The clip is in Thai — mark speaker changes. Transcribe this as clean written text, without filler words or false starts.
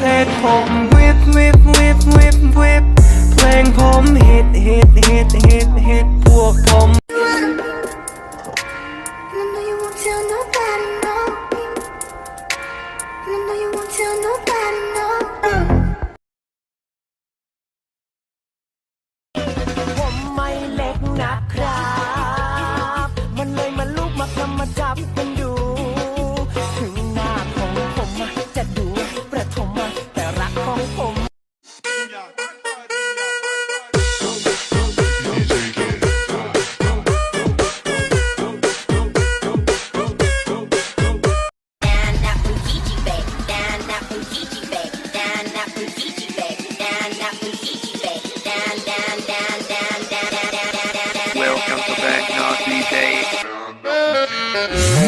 Speaker 1: เพจผมวิบวิบวิบวิบวิบเพลงผมฮิตฮิตฮิตฮิตฮิตพวกผม
Speaker 2: ผมไม่เล็กนะครับมันเลยมาลูกมาจับกันดูถึงหน้าของผมจะดูประถมแต่รักของผม
Speaker 1: Welcome to Back Naughty Day.